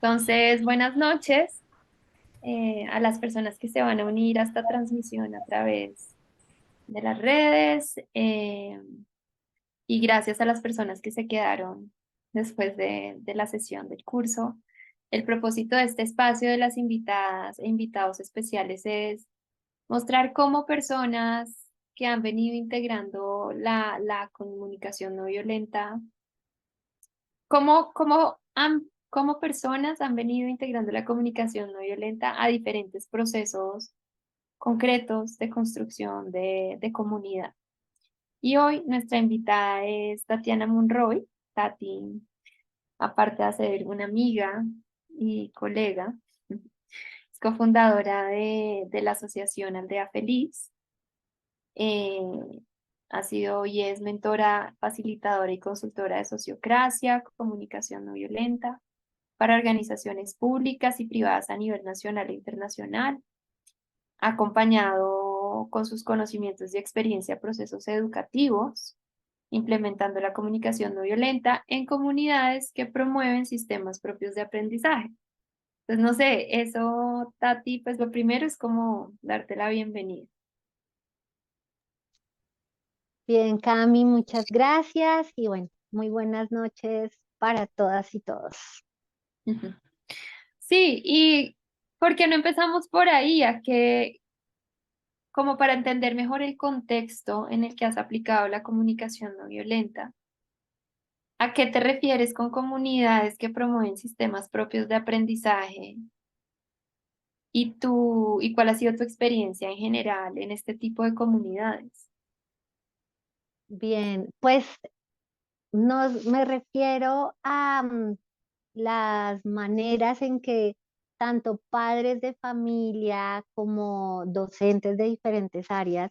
Entonces, buenas noches a las personas que se van a unir a esta transmisión a través de las redes y gracias a las personas que se quedaron después de la sesión del curso. El propósito de este espacio de las invitadas e invitados especiales es mostrar cómo personas que han venido integrando la comunicación no violenta, cómo personas han venido integrando la comunicación no violenta a diferentes procesos concretos de construcción de comunidad. Y hoy nuestra invitada es Tatiana Monroy. Tati, aparte de ser una amiga y colega, es cofundadora de la asociación Aldea Feliz. Eh, Ha sido y es mentora, facilitadora y consultora de sociocracia, comunicación no violenta para organizaciones públicas y privadas a nivel nacional e internacional, acompañado con sus conocimientos y experiencia procesos educativos, implementando la comunicación no violenta en comunidades que promueven sistemas propios de aprendizaje. Entonces, no sé, eso, Tati, pues lo primero es como darte la bienvenida. Bien, Cami, muchas gracias y bueno, muy buenas noches para todas y todos. Ujú. Sí, y ¿por qué no empezamos por ahí? Como para entender mejor el contexto en el que has aplicado la comunicación no violenta. ¿A qué te refieres con comunidades que promueven sistemas propios de aprendizaje? ¿Y cuál ha sido tu experiencia en general en este tipo de comunidades? Bien, pues me refiero a las maneras en que tanto padres de familia como docentes de diferentes áreas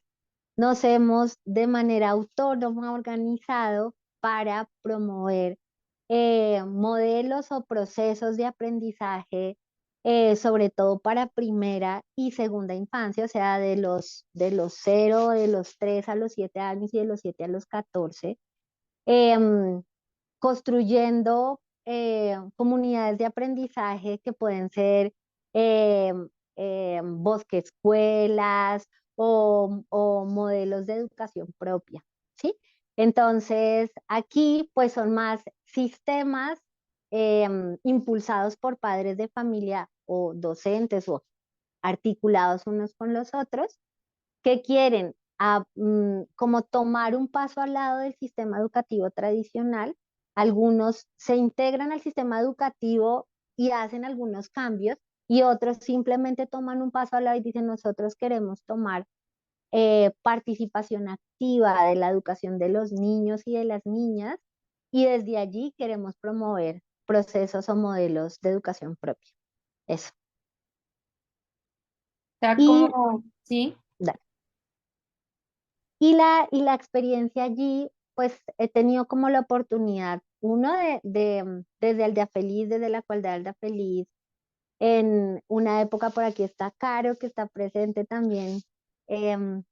nos hemos de manera autónoma organizado para promover modelos o procesos de aprendizaje, sobre todo para primera y segunda infancia, o sea, de los 0, de los 3 a los 7 años y de los 7 a los 14, em, construyendo comunidades de aprendizaje que pueden ser bosque escuelas o modelos de educación propia, ¿sí? Entonces, aquí pues son más sistemas impulsados por padres de familia o docentes o articulados unos con los otros que quieren como tomar un paso al lado del sistema educativo tradicional. Algunos se integran al sistema educativo y hacen algunos cambios y otros simplemente toman un paso al lado y dicen nosotros queremos tomar participación activa de la educación de los niños y de las niñas y desde allí queremos promover procesos o modelos de educación propia. Eso. O sea, Y como, sí. Y la experiencia allí, pues he tenido como la oportunidad, uno desde Aldea Feliz, desde la Cualdea Aldea Feliz, en una época por aquí está Caro, que está presente también,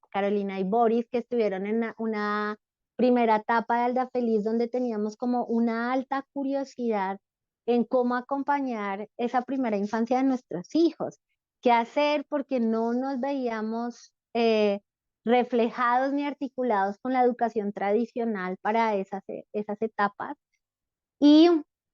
Carolina y Boris, que estuvieron en una primera etapa de Aldea Feliz, donde teníamos como una alta curiosidad en cómo acompañar esa primera infancia de nuestros hijos, qué hacer porque no nos veíamos reflejados ni articulados con la educación tradicional para esas etapas. Y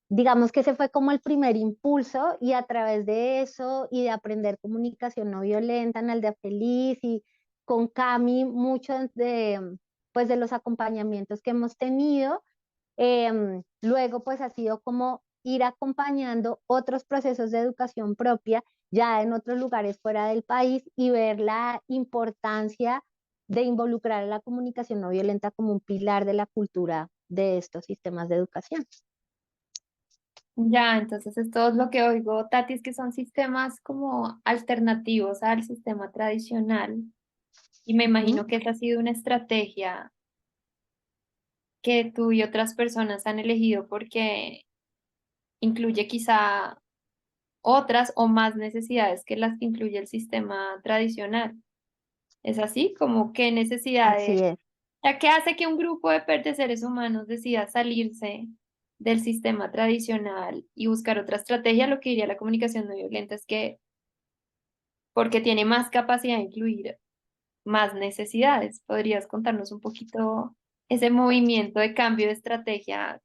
digamos que ese fue como el primer impulso y a través de eso y de aprender comunicación no violenta en Aldea Feliz y con Cami, muchos pues de los acompañamientos que hemos tenido, luego pues ha sido como ir acompañando otros procesos de educación propia ya en otros lugares fuera del país y ver la importancia de involucrar a la comunicación no violenta como un pilar de la cultura de estos sistemas de educación. Ya, entonces esto es lo que oigo, Tati, es que son sistemas como alternativos al sistema tradicional y me Ujú. imagino que esa ha sido una estrategia que tú y otras personas han elegido porque incluye quizá otras o más necesidades que las que incluye el sistema tradicional. ¿Es así? Como qué necesidades, Así es. ya que hace que un grupo de seres humanos decida salirse del sistema tradicional y buscar otra estrategia, lo que diría la comunicación no violenta es que porque tiene más capacidad de incluir más necesidades. ¿Podrías contarnos un poquito ese movimiento de cambio de estrategia,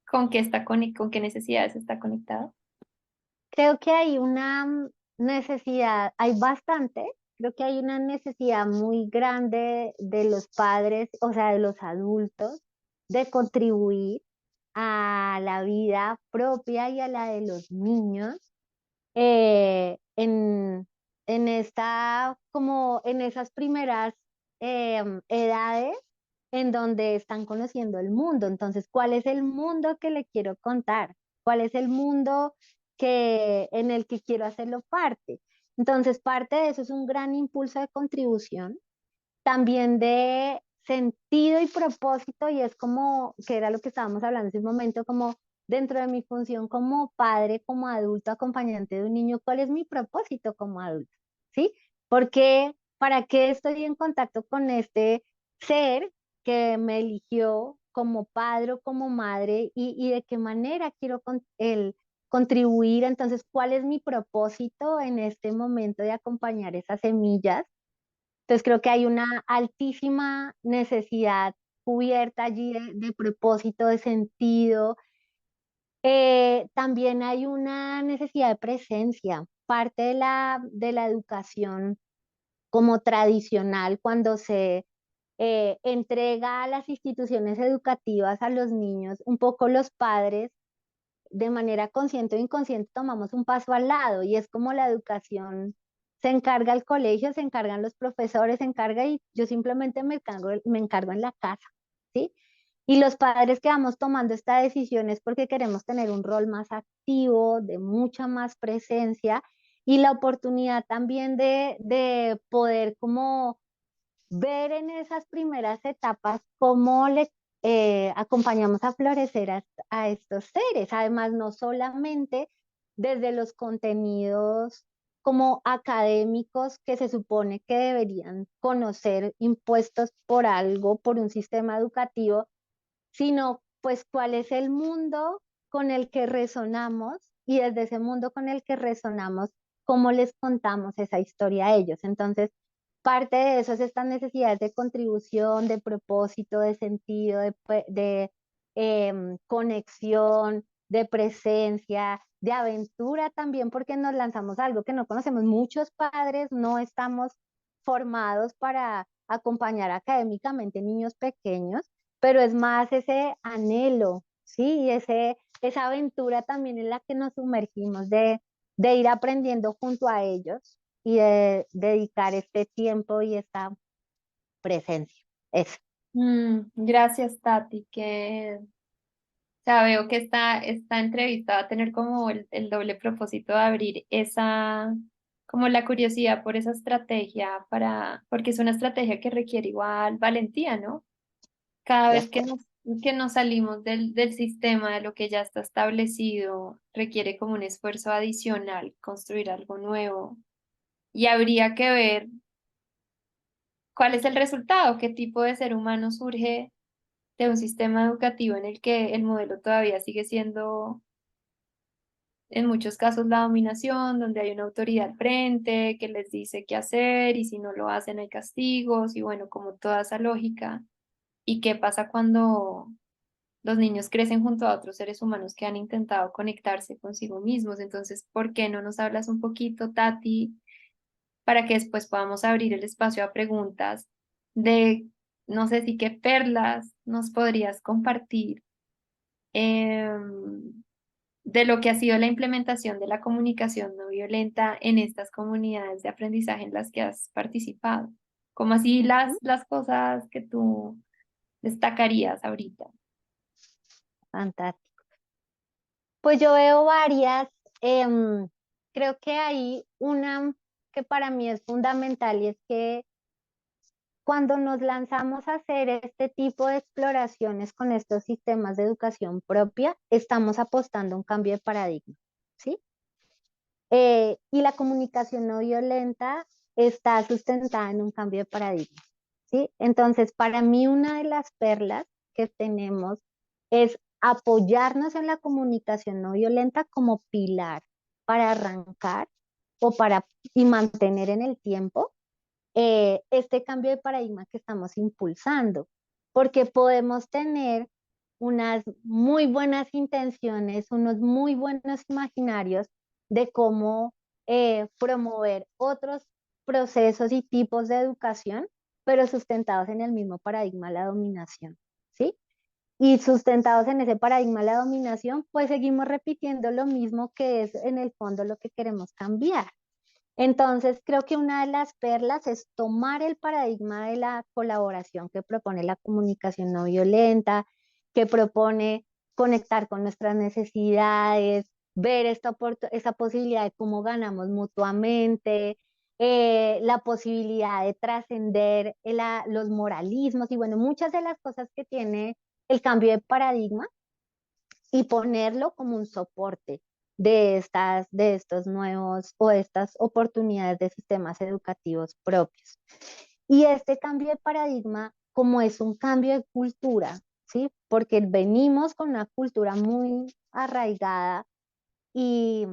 con qué con qué necesidades está conectado? Creo que hay una necesidad, hay bastante, creo que hay una necesidad muy grande de los padres, o sea, de los adultos, de contribuir a la vida propia y a la de los niños eh, en, como en esas primeras edades en donde están conociendo el mundo. Entonces, ¿cuál es el mundo que le quiero contar? ¿Cuál es el mundo en el que quiero hacerlo parte? Entonces, parte de eso es un gran impulso de contribución, también de sentido y propósito, y es como, que era lo que estábamos hablando en ese momento, como dentro de mi función como padre, como adulto, acompañante de un niño, ¿cuál es mi propósito como adulto? ¿Sí? Porque, ¿para qué estoy en contacto con este ser que me eligió como padre o como madre y de qué manera quiero el contribuir? Entonces, ¿cuál es mi propósito en este momento de acompañar esas semillas? Entonces creo que hay una altísima necesidad cubierta allí de propósito, de sentido. También hay una necesidad de presencia. Parte de la educación como tradicional, cuando se entrega a las instituciones educativas a los niños, un poco los padres de manera consciente o inconsciente tomamos un paso al lado, y es como la educación se encarga el colegio, se encargan los profesores, se encarga, y yo simplemente me encargo en la casa, ¿sí? Y los padres que vamos tomando esta decisión es porque queremos tener un rol más activo, de mucha más presencia, y la oportunidad también de poder como ver en esas primeras etapas cómo le acompañamos a florecer a estos seres. Además, no solamente desde los contenidos como académicos que se supone que deberían conocer, impuestos por algo, por un sistema educativo, sino pues cuál es el mundo con el que resonamos, y desde ese mundo con el que resonamos, cómo les contamos esa historia a ellos. Entonces, parte de eso es estas necesidades de contribución, de propósito, de sentido, de conexión, de presencia, de aventura también, porque nos lanzamos a algo que no conocemos. Muchos padres no estamos formados para acompañar académicamente niños pequeños, pero es más ese anhelo, ¿sí? Y esa aventura también en la que nos sumergimos de ir aprendiendo junto a ellos y de dedicar este tiempo y esta presencia. Eso. Gracias, Tati, o sea, veo que esta entrevista va a tener como el doble propósito de abrir esa, como la curiosidad por esa estrategia porque es una estrategia que requiere igual valentía, ¿no? Cada De vez acuerdo. que nos salimos del sistema, de lo que ya está establecido, requiere como un esfuerzo adicional, construir algo nuevo. Y habría que ver cuál es el resultado, qué tipo de ser humano surge de un sistema educativo en el que el modelo todavía sigue siendo, en muchos casos, la dominación, donde hay una autoridad al frente que les dice qué hacer y si no lo hacen hay castigos y bueno, como toda esa lógica. ¿Y qué pasa cuando los niños crecen junto a otros seres humanos que han intentado conectarse consigo mismos? Entonces, ¿por qué no nos hablas un poquito, Tati, para que después podamos abrir el espacio a preguntas de, no sé si qué perlas nos podrías compartir de lo que ha sido la implementación de la comunicación no violenta en estas comunidades de aprendizaje en las que has participado? ¿Cómo así Ujú. las cosas que tú destacarías ahorita? Fantástico. Pues yo veo varias, creo que hay una que para mí es fundamental, y es que cuando nos lanzamos a hacer este tipo de exploraciones con estos sistemas de educación propia, estamos apostando a un cambio de paradigma, ¿sí? Y la comunicación no violenta está sustentada en un cambio de paradigma, ¿sí? Entonces, para mí una de las perlas que tenemos es apoyarnos en la comunicación no violenta como pilar para arrancar o para y mantener en el tiempo este cambio de paradigma que estamos impulsando, porque podemos tener unas muy buenas intenciones, unos muy buenos imaginarios de cómo promover otros procesos y tipos de educación, pero sustentados en el mismo paradigma de la dominación, ¿sí? Y sustentados en ese paradigma de la dominación, pues seguimos repitiendo lo mismo que es en el fondo lo que queremos cambiar. Entonces, creo que una de las perlas es tomar el paradigma de la colaboración que propone la comunicación no violenta, que propone conectar con nuestras necesidades, ver esa posibilidad de cómo ganamos mutuamente, la posibilidad de trascender los moralismos y bueno, muchas de las cosas que tiene el cambio de paradigma y ponerlo como un soporte de estos nuevos o estas oportunidades de sistemas educativos propios. Y este cambio de paradigma, como es un cambio de cultura, ¿sí? Porque venimos con una cultura muy arraigada y,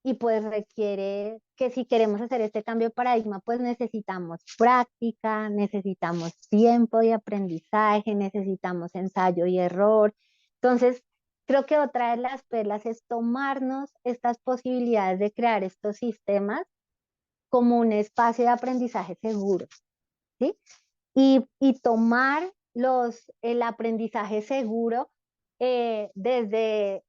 y pues requiere que si queremos hacer este cambio de paradigma, pues necesitamos práctica, necesitamos tiempo de aprendizaje, necesitamos ensayo y error. Entonces, creo que otra de las perlas es tomarnos estas posibilidades de crear estos sistemas como un espacio de aprendizaje seguro, ¿sí? Y tomar el aprendizaje seguro desde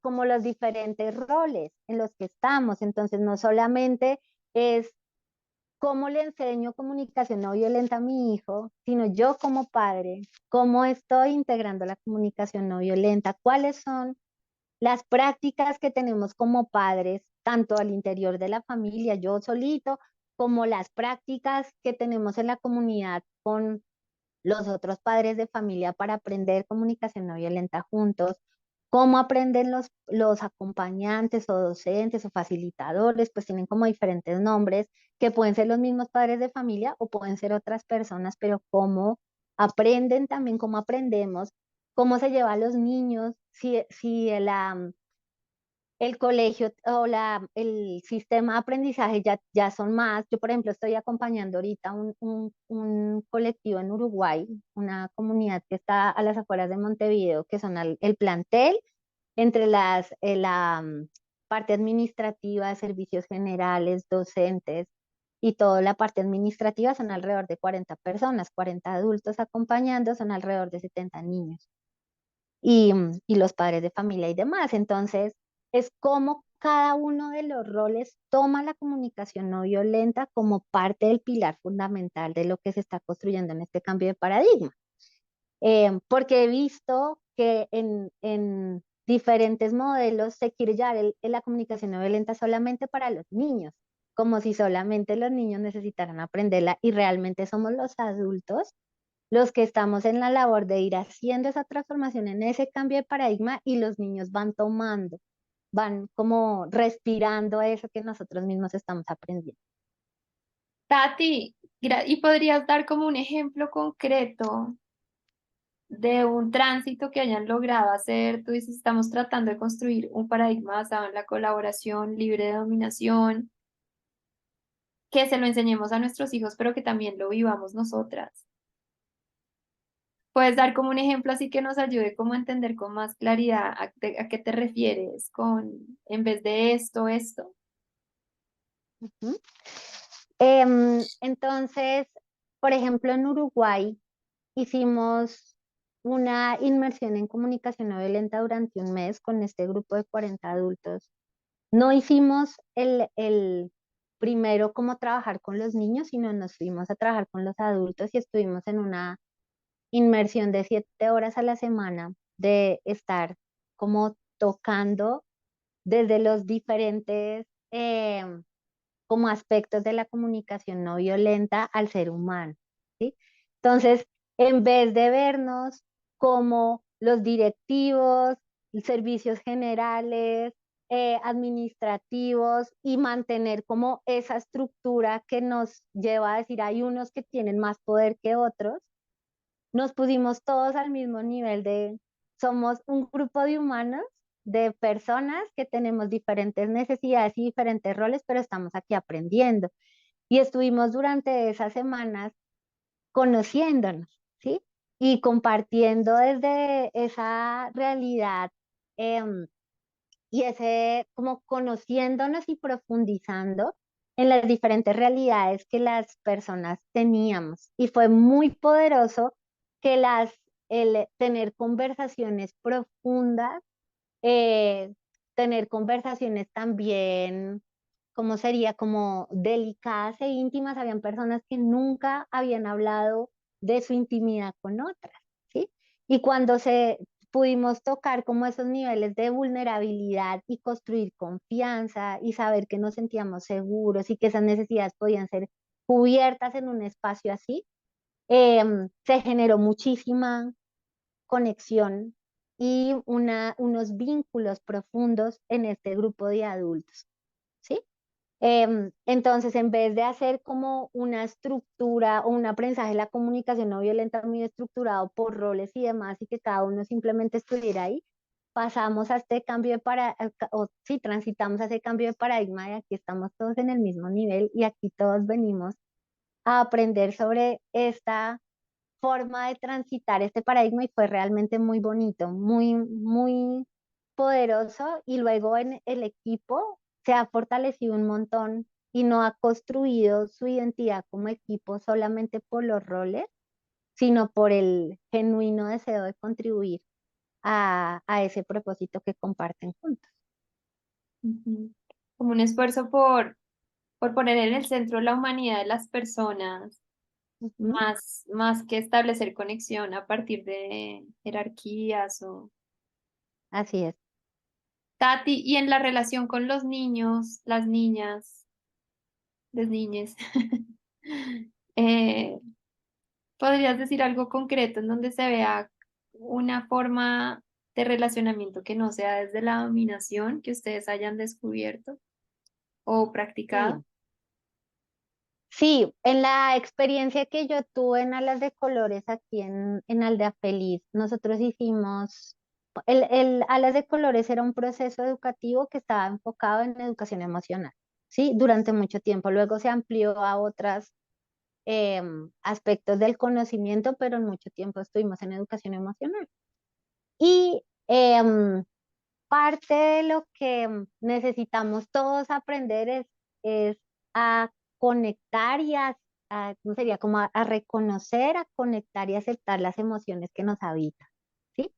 como los diferentes roles en los que estamos. Entonces, no solamente es cómo le enseño comunicación no violenta a mi hijo, sino yo como padre, cómo estoy integrando la comunicación no violenta, cuáles son las prácticas que tenemos como padres, tanto al interior de la familia, yo solito, como las prácticas que tenemos en la comunidad con los otros padres de familia para aprender comunicación no violenta juntos, cómo aprenden los acompañantes o docentes o facilitadores, pues tienen como diferentes nombres, que pueden ser los mismos padres de familia o pueden ser otras personas, pero cómo aprenden también, cómo aprendemos, cómo se lleva a los niños, si el colegio o el sistema de aprendizaje ya son más. Yo, por ejemplo, estoy acompañando ahorita un colectivo en Uruguay, una comunidad que está a las afueras de Montevideo, que son el plantel, entre la parte administrativa, servicios generales, docentes y toda la parte administrativa son alrededor de 40 personas, 40 adultos acompañando, son alrededor de 70 niños y los padres de familia y demás. Entonces, es como cada uno de los roles toma la comunicación no violenta como parte del pilar fundamental de lo que se está construyendo en este cambio de paradigma. Porque he visto que en diferentes modelos se quiere llevar la comunicación no violenta solamente para los niños, como si solamente los niños necesitaran aprenderla y realmente somos los adultos los que estamos en la labor de ir haciendo esa transformación en ese cambio de paradigma y los niños van tomando, van como respirando eso que nosotros mismos estamos aprendiendo. Tati, ¿y podrías dar como un ejemplo concreto de un tránsito que hayan logrado hacer? Tú dices, estamos tratando de construir un paradigma basado en la colaboración, libre de dominación, que se lo enseñemos a nuestros hijos, pero que también lo vivamos nosotras. ¿Puedes dar como un ejemplo así que nos ayude como a entender con más claridad a qué te refieres con en vez de esto, esto? Ujú. Entonces, por ejemplo, en Uruguay hicimos una inmersión en comunicación no violenta durante un mes con este grupo de 40 adultos. No hicimos el primero como trabajar con los niños, sino nos fuimos a trabajar con los adultos y estuvimos en una inmersión de 7 horas a la semana de estar como tocando desde los diferentes como aspectos de la comunicación no violenta al ser humano, ¿sí? Entonces, en vez de vernos como los directivos, servicios generales, administrativos y mantener como esa estructura que nos lleva a decir hay unos que tienen más poder que otros, nos pusimos todos al mismo nivel somos un grupo de humanos, de personas que tenemos diferentes necesidades y diferentes roles, pero estamos aquí aprendiendo. Y estuvimos durante esas semanas conociéndonos, ¿sí? Y compartiendo desde esa realidad em, y ese como conociéndonos y profundizando en las diferentes realidades que las personas teníamos. Y fue muy poderoso que el tener conversaciones profundas, eh, tener conversaciones también, ¿cómo sería? Como delicadas e íntimas. Habían personas que nunca habían hablado de su intimidad con otras, ¿sí? Y cuando pudimos tocar como esos niveles de vulnerabilidad y construir confianza y saber que nos sentíamos seguros y que esas necesidades podían ser cubiertas en un espacio así, se generó muchísima conexión y unos vínculos profundos en este grupo de adultos, ¿sí? Entonces, en vez de hacer como una estructura o un aprendizaje de la comunicación no violenta muy estructurado por roles y demás, y que cada uno simplemente estuviera ahí, pasamos a este cambio de o sí, transitamos a ese cambio de paradigma y aquí estamos todos en el mismo nivel y aquí todos venimos a aprender sobre esta forma de transitar este paradigma y fue realmente muy bonito, muy, muy poderoso y luego en el equipo se ha fortalecido un montón y no ha construido su identidad como equipo solamente por los roles, sino por el genuino deseo de contribuir a ese propósito que comparten juntos. Ujú. Como un esfuerzo por poner en el centro la humanidad de las personas, Ujú. más que establecer conexión a partir de jerarquías o... Así es. Tati, y en la relación con los niños, las niñas, las niñas, eh, ¿podrías decir algo concreto en donde se vea una forma de relacionamiento que no sea desde la dominación que ustedes hayan descubierto o practicado? Sí. Sí, en la experiencia que yo tuve en Alas de Colores aquí en Aldea Feliz, nosotros hicimos, el Alas de Colores era un proceso educativo que estaba enfocado en educación emocional, ¿sí? Durante mucho tiempo. Luego se amplió a otros aspectos del conocimiento, pero en mucho tiempo estuvimos en educación emocional. Y parte de lo que necesitamos todos aprender es a conectar y ¿cómo sería? Como a reconocer, a conectar y aceptar las emociones que nos habitan, ¿sí?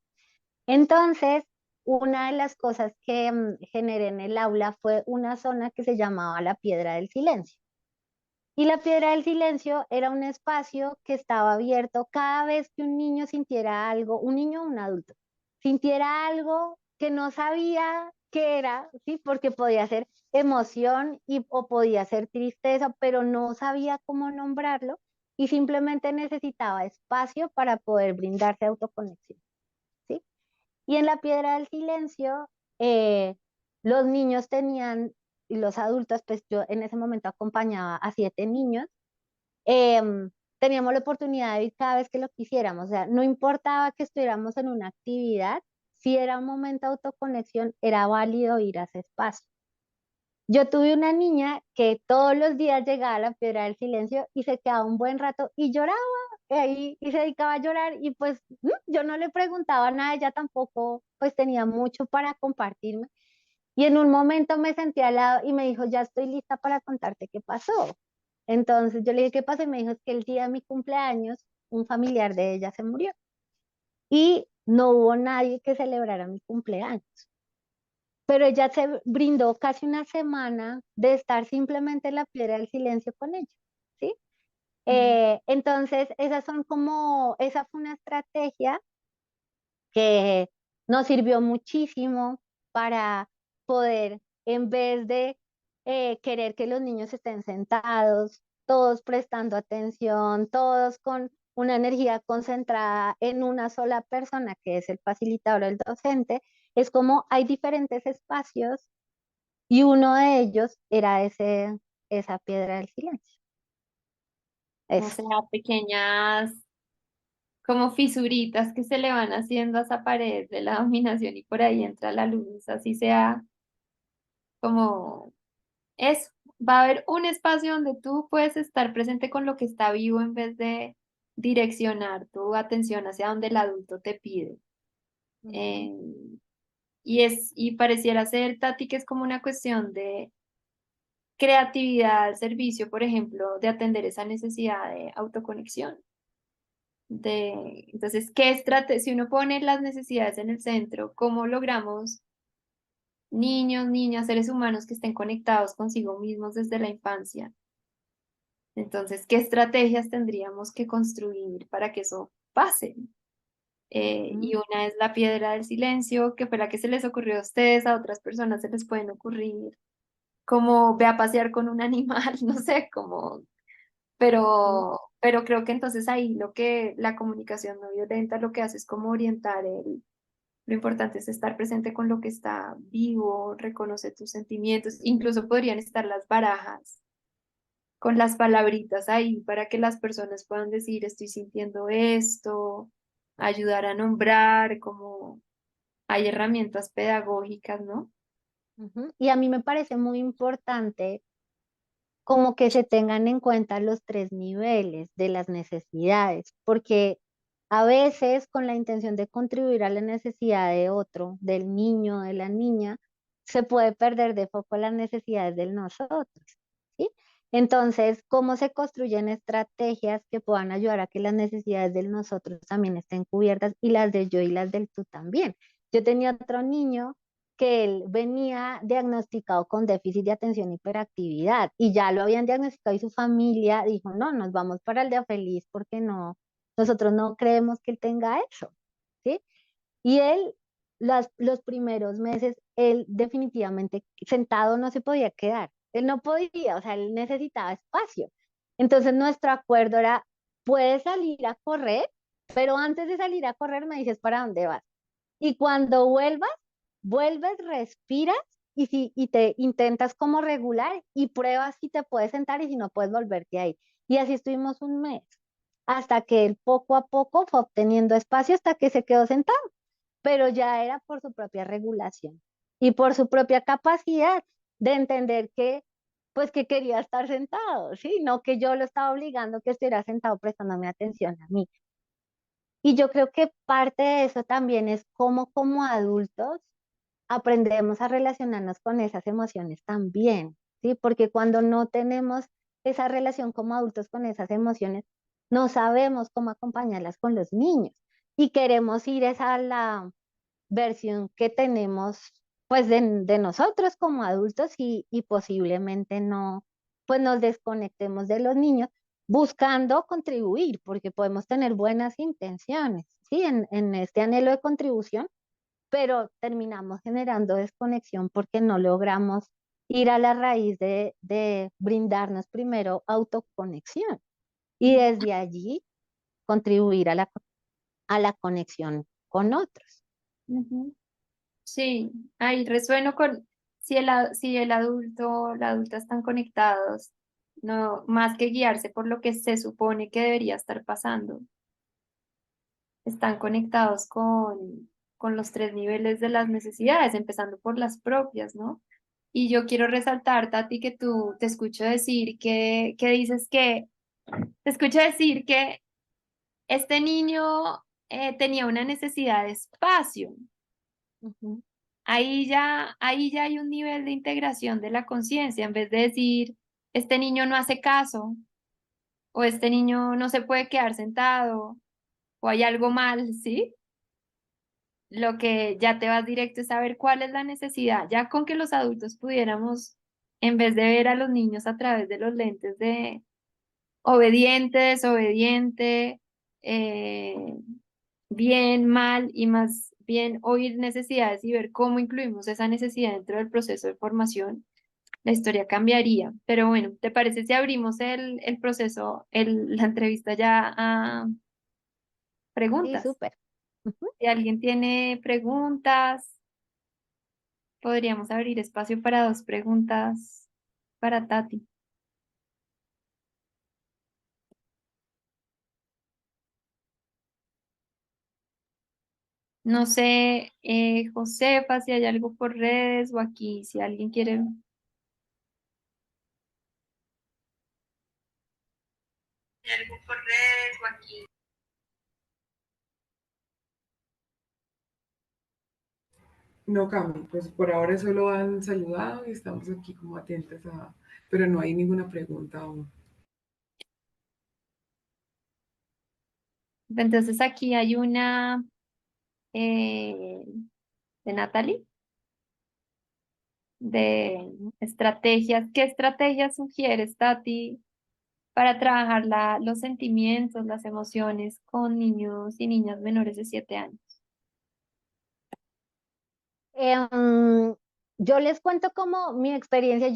Entonces, una de las cosas que generé en el aula fue una zona que se llamaba la Piedra del Silencio. Y la Piedra del Silencio era un espacio que estaba abierto cada vez que un niño sintiera algo, un niño o un adulto, sintiera algo que no sabía qué era, ¿sí? Porque podía ser emoción o podía ser tristeza, pero no sabía cómo nombrarlo y simplemente necesitaba espacio para poder brindarse autoconexión, ¿sí? Y en la Piedra del Silencio, eh, los niños tenían, y los adultos, pues yo en ese momento acompañaba a 7 niños, teníamos la oportunidad de ir cada vez que lo quisiéramos, o sea, no importaba que estuviéramos en una actividad, si era un momento de autoconexión, era válido ir a ese espacio. Yo tuve una niña que todos los días llegaba a la Piedra del Silencio y se quedaba un buen rato y lloraba ahí y se dedicaba a llorar y pues yo no le preguntaba nada, ella tampoco pues tenía mucho para compartirme y en un momento me senté al lado y me dijo, ya estoy lista para contarte qué pasó. Entonces yo le dije, ¿qué pasó? Y me dijo, es que el día de mi cumpleaños un familiar de ella se murió y no hubo nadie que celebrara mi cumpleaños. Pero ella se brindó casi una semana de estar simplemente en la Piedra del Silencio con ella, ¿sí? Mm. Entonces, esa fue una estrategia que nos sirvió muchísimo para poder, en vez de querer que los niños estén sentados, todos prestando atención, todos con una energía concentrada en una sola persona, que es el facilitador, el docente, es como hay diferentes espacios y uno de ellos era esa Piedra del Silencio. O Eso. sea, pequeñas como fisuritas que se le van haciendo a esa pared de la dominación y por ahí entra la luz, así sea como eso. Va a haber un espacio donde tú puedes estar presente con lo que está vivo en vez de direccionar tu atención hacia donde el adulto te pide. Ujú, Eh, y pareciera ser, Tati, que es como una cuestión de creatividad al servicio, por ejemplo, de atender esa necesidad de autoconexión. Entonces, ¿qué estrategia? Si uno pone las necesidades en el centro, ¿cómo logramos niños, niñas, seres humanos que estén conectados consigo mismos desde la infancia? Entonces, ¿qué estrategias tendríamos que construir para que eso pase? Y ujú, una es la piedra del silencio, que fue la que se les ocurrió a ustedes, a otras personas se les pueden ocurrir, como ve a pasear con un animal, no sé, como, ujú, pero creo que entonces ahí lo que la comunicación no violenta lo que hace es como orientar lo importante es estar presente con lo que está vivo, reconocer tus sentimientos, incluso podrían estar las barajas con las palabritas ahí para que las personas puedan decir estoy sintiendo esto, ayudar a nombrar, como hay herramientas pedagógicas, ¿no? ujú. Y a mí me parece muy importante como que se tengan en cuenta los tres niveles de las necesidades, porque a veces con la intención de contribuir a la necesidad de otro, del niño, de la niña, se puede perder de foco las necesidades de nosotros, ¿sí? Entonces, ¿cómo se construyen estrategias que puedan ayudar a que las necesidades de nosotros también estén cubiertas y las de yo y las del tú también? Yo tenía otro niño que él venía diagnosticado con déficit de atención y hiperactividad y ya lo habían diagnosticado y su familia dijo, no, nos vamos para el día feliz porque no, nosotros no creemos que él tenga eso, ¿sí? Y él, los primeros meses, él definitivamente sentado no se podía quedar, él no podía, o sea, él necesitaba espacio. Entonces nuestro acuerdo era, puedes salir a correr, pero antes de salir a correr me dices para dónde vas. Y cuando vuelves, respiras y te intentas como regular y pruebas si te puedes sentar y si no puedes volverte ahí. Y así estuvimos un mes, hasta que él poco a poco fue obteniendo espacio hasta que se quedó sentado, pero ya era por su propia regulación y por su propia capacidad de entender que, pues que quería estar sentado, ¿sí? No que yo lo estaba obligando que estuviera sentado prestándome atención a mí. Y yo creo que parte de eso también es cómo como adultos aprendemos a relacionarnos con esas emociones también, ¿sí? Porque cuando no tenemos esa relación como adultos con esas emociones, no sabemos cómo acompañarlas con los niños y queremos ir esa a la versión que tenemos pues de nosotros como adultos y posiblemente no, pues nos desconectemos de los niños buscando contribuir, porque podemos tener buenas intenciones, ¿sí? En este anhelo de contribución, pero terminamos generando desconexión porque no logramos ir a la raíz de brindarnos primero autoconexión y desde allí contribuir a la conexión con otros. Ujú. Sí, ahí resueno con si el adulto o la adulta están conectados, no más que guiarse por lo que se supone que debería estar pasando, están conectados con los tres niveles de las necesidades, empezando por las propias, ¿no? Y yo quiero resaltar, Tati, que tú te escucho decir que dices que, te escucho decir que este niño tenía una necesidad de espacio. Ujú, Ahí ya hay un nivel de integración de la conciencia, en vez de decir, este niño no hace caso, o este niño no se puede quedar sentado, o hay algo mal, ¿sí? Lo que ya te vas directo es saber cuál es la necesidad. Ya con que los adultos pudiéramos, en vez de ver a los niños a través de los lentes de obediente, desobediente, eh, bien, mal y más bien oír necesidades y ver cómo incluimos esa necesidad dentro del proceso de formación, la historia cambiaría. Pero bueno, ¿te parece si abrimos el proceso, la entrevista ya a sí, preguntas? súper. Ujú. Si alguien tiene preguntas, podríamos abrir espacio para dos preguntas para Tati. No sé, Josefa, si hay algo por redes o aquí, si alguien quiere. Algo por redes o aquí. No, Cami, pues por ahora solo han saludado y estamos aquí como atentas a, pero no hay ninguna pregunta aún. Entonces aquí hay una eh, de Natalie, de estrategias. ¿Qué estrategias sugieres, Tati, para trabajar los sentimientos, las emociones con niños y niñas menores de 7 años? Em, yo les cuento como mi experiencia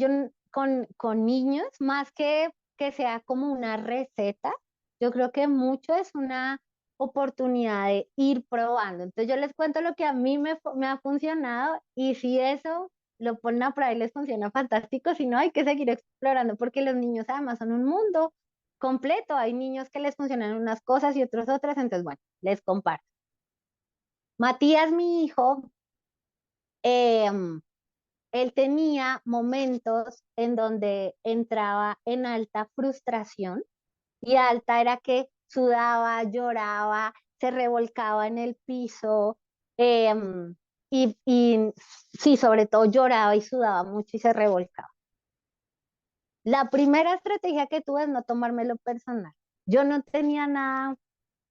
con niños, más que sea como una receta, yo creo que mucho es una oportunidad de ir probando. Entonces yo les cuento lo que a mí me ha funcionado y si eso lo ponen a prueba y les funciona fantástico, si no hay que seguir explorando porque los niños además son un mundo completo. Hay niños que les funcionan unas cosas y otros otras, entonces bueno, les comparto. Matías, mi hijo, em, él tenía momentos en donde entraba en alta frustración y alta era que sudaba, lloraba, se revolcaba en el piso y sí, sobre todo lloraba y sudaba mucho y se revolcaba. La primera estrategia que tuve es no tomármelo personal. Yo no tenía nada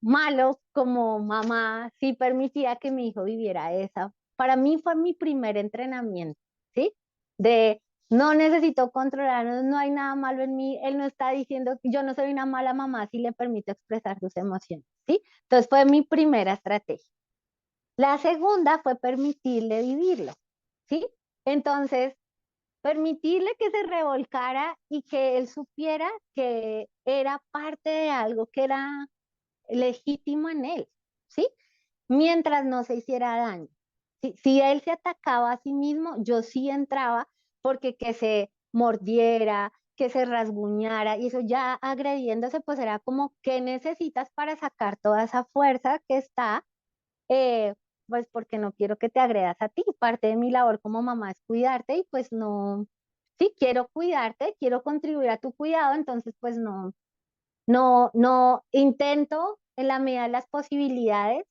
malo como mamá, sí permitía que mi hijo viviera esa. Para mí fue mi primer entrenamiento, ¿sí? De no necesito controlarnos, no hay nada malo en mí, él no está diciendo que yo no soy una mala mamá si le permito expresar sus emociones, ¿sí? Entonces fue mi primera estrategia. La segunda fue permitirle vivirlo, ¿sí? Entonces, permitirle que se revolcara y que él supiera que era parte de algo que era legítimo en él, ¿sí? Mientras no se hiciera daño. Si él se atacaba a sí mismo, yo sí entraba porque que se mordiera, que se rasguñara, y eso ya agrediéndose, pues era como, ¿qué necesitas para sacar toda esa fuerza que está? Eh, pues porque no quiero que te agredas a ti. Parte de mi labor como mamá es cuidarte y pues no, sí, quiero cuidarte, quiero contribuir a tu cuidado, entonces pues no intento en la medida de las posibilidades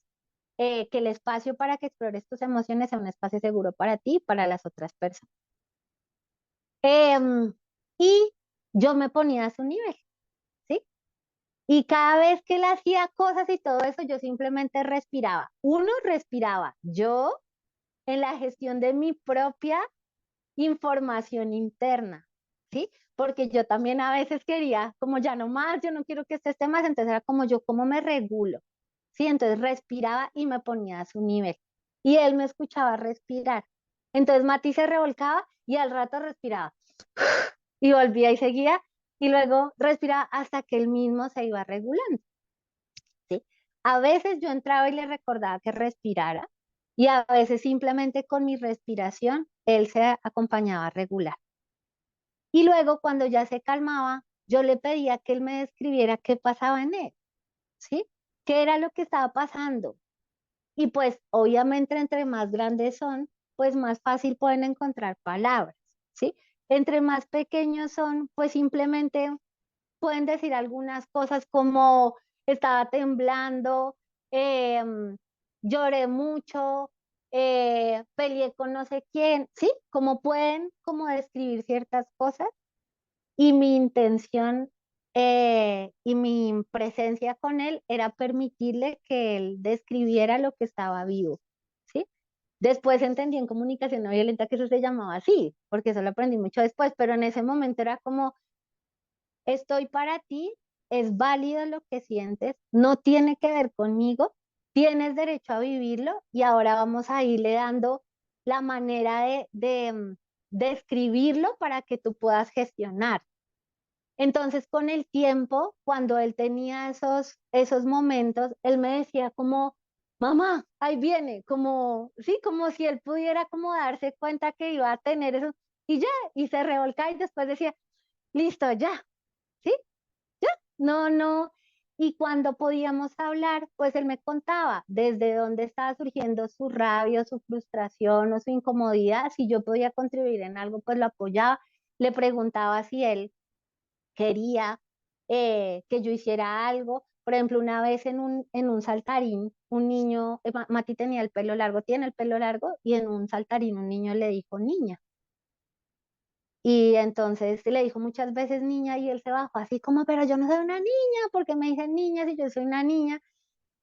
que el espacio para que explores tus emociones sea un espacio seguro para ti y para las otras personas. Y yo me ponía a su nivel, ¿sí? Y cada vez que él hacía cosas y todo eso, yo simplemente respiraba. Uno, respiraba yo en la gestión de mi propia información interna, ¿sí? Porque yo también a veces quería, como ya no más, yo no quiero que esté más, entonces era como yo, ¿cómo me regulo? ¿Sí? Entonces respiraba y me ponía a su nivel. Y él me escuchaba respirar. Entonces Mati se revolcaba y al rato respiraba. Y volvía y seguía y luego respiraba hasta que él mismo se iba regulando, ¿sí? A veces yo entraba y le recordaba que respirara y a veces simplemente con mi respiración él se acompañaba a regular. Y luego cuando ya se calmaba, yo le pedía que él me describiera qué pasaba en él, ¿sí? ¿Qué era lo que estaba pasando? Y pues obviamente entre más grandes son, pues más fácil pueden encontrar palabras, ¿sí? Entre más pequeños son, pues simplemente pueden decir algunas cosas como estaba temblando, lloré mucho, peleé con no sé quién, ¿sí? Como pueden como describir ciertas cosas y mi intención y mi presencia con él era permitirle que él describiera lo que estaba vivo, ¿sí? Después entendí en comunicación no violenta que eso se llamaba así, porque eso lo aprendí mucho después, pero en ese momento era como, estoy para ti, es válido lo que sientes, no tiene que ver conmigo, tienes derecho a vivirlo y ahora vamos a irle dando la manera de escribirlo para que tú puedas gestionar. Entonces, con el tiempo, cuando él tenía esos momentos, él me decía como, mamá, ahí viene, como, sí, como si él pudiera como darse cuenta que iba a tener eso, y ya, y se revolcaba y después decía, listo, ya, ¿sí? Ya, no, no. Y cuando podíamos hablar, pues él me contaba desde dónde estaba surgiendo su rabia, su frustración o su incomodidad. Si yo podía contribuir en algo, pues lo apoyaba. Le preguntaba si él quería que yo hiciera algo. Por ejemplo, una vez en un saltarín, un niño, Mati tenía el pelo largo, tiene el pelo largo, y en un saltarín un niño le dijo niña. Y entonces le dijo muchas veces niña y él se bajó así como, pero yo no soy una niña, porque me dicen niña si yo soy una niña?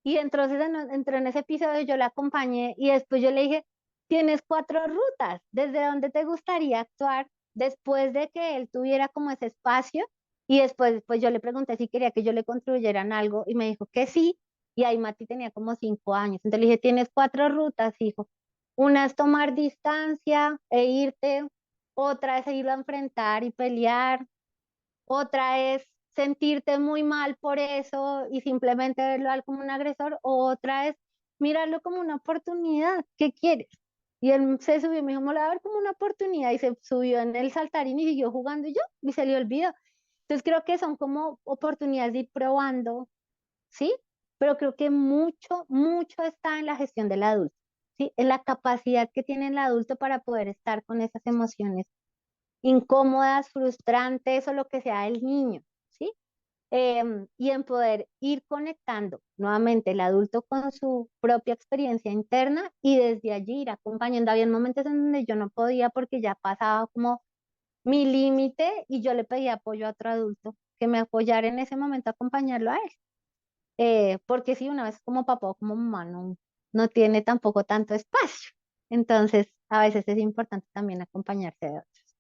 Y entonces entró en ese episodio, yo la acompañé y después yo le dije, tienes 4 rutas, ¿desde dónde te gustaría actuar después de que él tuviera como ese espacio? Y después pues yo le pregunté si quería que yo le construyeran algo y me dijo que sí. Y ahí Mati tenía como 5 años. Entonces le dije, tienes 4 rutas, hijo. Una es tomar distancia e irte, otra es ir a enfrentar y pelear, otra es sentirte muy mal por eso y simplemente verlo a él como un agresor, o otra es mirarlo como una oportunidad. ¿Qué quieres? Y él se subió y me dijo, me lo voy a ver como una oportunidad, y se subió en el saltarín y siguió jugando y se le olvidó. Entonces creo que son como oportunidades de ir probando, ¿sí? Pero creo que mucho, mucho está en la gestión del adulto, ¿sí? En la capacidad que tiene el adulto para poder estar con esas emociones incómodas, frustrantes o lo que sea del niño, ¿sí? Y en poder ir conectando nuevamente el adulto con su propia experiencia interna y desde allí ir acompañando. Había momentos en donde yo no podía porque ya pasaba como mi límite y yo le pedía apoyo a otro adulto que me apoyara en ese momento a acompañarlo a él. Porque si una vez como papá o como mamá no tiene tampoco tanto espacio. Entonces, a veces es importante también acompañarse de otros.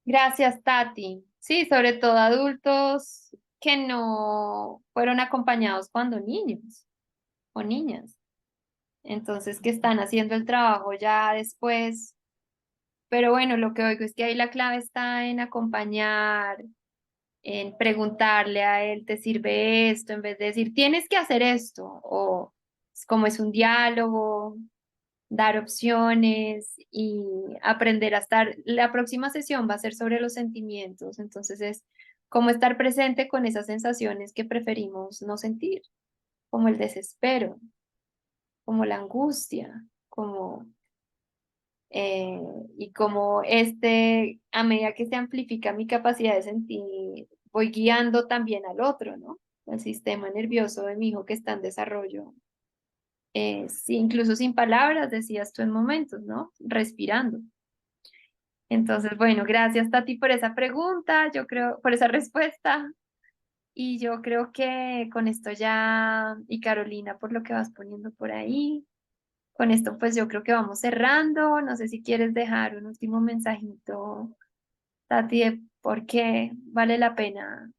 Gracias, Tati. Sí, sobre todo adultos que no fueron acompañados cuando niños o niñas. Entonces, que están haciendo el trabajo ya después. Pero bueno, lo que oigo es que ahí la clave está en acompañar, en preguntarle a él, ¿te sirve esto? En vez de decir, tienes que hacer esto. O como es un diálogo, dar opciones y aprender a estar. La próxima sesión va a ser sobre los sentimientos, entonces es cómo estar presente con esas sensaciones que preferimos no sentir, como el desespero, como la angustia, como eh, y como a medida que se amplifica mi capacidad de sentir, voy guiando también al otro, ¿no? El sistema nervioso de mi hijo que está en desarrollo. Sí, incluso sin palabras, decías tú en momentos, ¿no? Respirando. Entonces, bueno, gracias Tati por esa pregunta, yo creo, por esa respuesta. Y yo creo que con esto ya, y Carolina por lo que vas poniendo por ahí, con esto pues yo creo que vamos cerrando. No sé si quieres dejar un último mensajito, Tati, de por qué vale la pena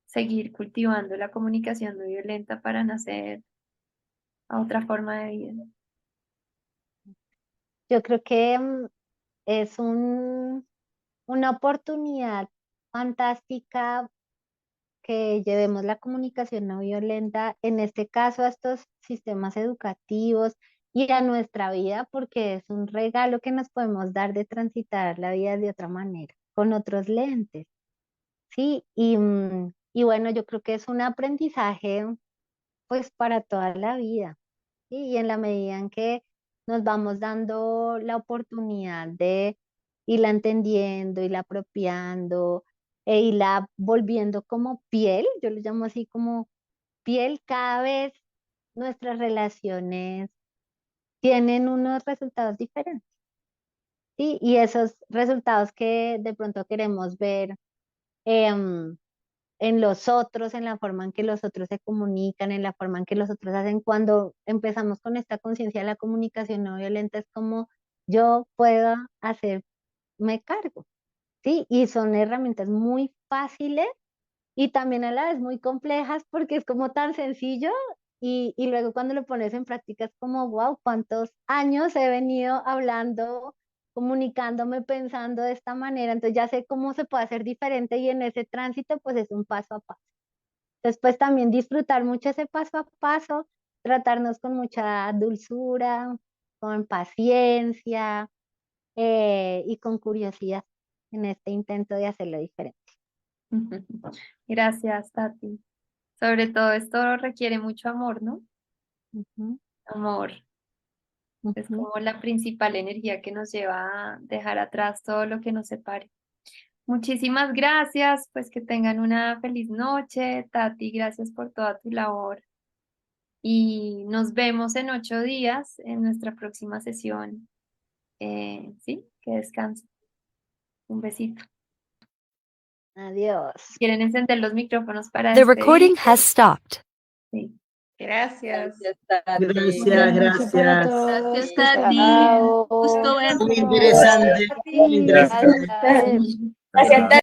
seguir cultivando la comunicación no violenta para nacer a otra forma de vida. Yo creo que es una oportunidad fantástica que llevemos la comunicación no violenta, en este caso a estos sistemas educativos y a nuestra vida, porque es un regalo que nos podemos dar de transitar la vida de otra manera, con otros lentes, ¿sí? Y bueno, yo creo que es un aprendizaje pues para toda la vida, ¿sí? Y en la medida en que nos vamos dando la oportunidad de irla entendiendo, irla apropiando e irla volviendo como piel, yo lo llamo así como piel, cada vez nuestras relaciones tienen unos resultados diferentes, ¿sí? Y esos resultados que de pronto queremos ver em, en los otros, en la forma en que los otros se comunican, en la forma en que los otros hacen. Cuando empezamos con esta conciencia de la comunicación no violenta, es como yo puedo hacerme cargo, ¿sí? Y son herramientas muy fáciles y también a la vez muy complejas porque es como tan sencillo y luego cuando lo pones en práctica es como, wow, cuántos años he venido hablando, comunicándome, pensando de esta manera, entonces ya sé cómo se puede hacer diferente y en ese tránsito pues es un paso a paso. Entonces pues también disfrutar mucho ese paso a paso, tratarnos con mucha dulzura, con paciencia y con curiosidad en este intento de hacerlo diferente. Gracias, Tati. Sobre todo esto requiere mucho amor, ¿no? Ujú, Amor es ujú. como la principal energía que nos lleva a dejar atrás todo lo que nos separe. Muchísimas gracias, pues que tengan una feliz noche, Tati, gracias por toda tu labor y nos vemos en 8 días en nuestra próxima sesión. Sí, que descansen. Un besito. Adiós. ¿Quieren encender los micrófonos para The recording despedirse? has stopped. Sí. Gracias. Gracias, Buenas noches para gracias. todos. Gracias, Que estén Tati. bien. Chao. Gusto Muy verte. interesante, muy interesante. Gracias. Gracias, Tati.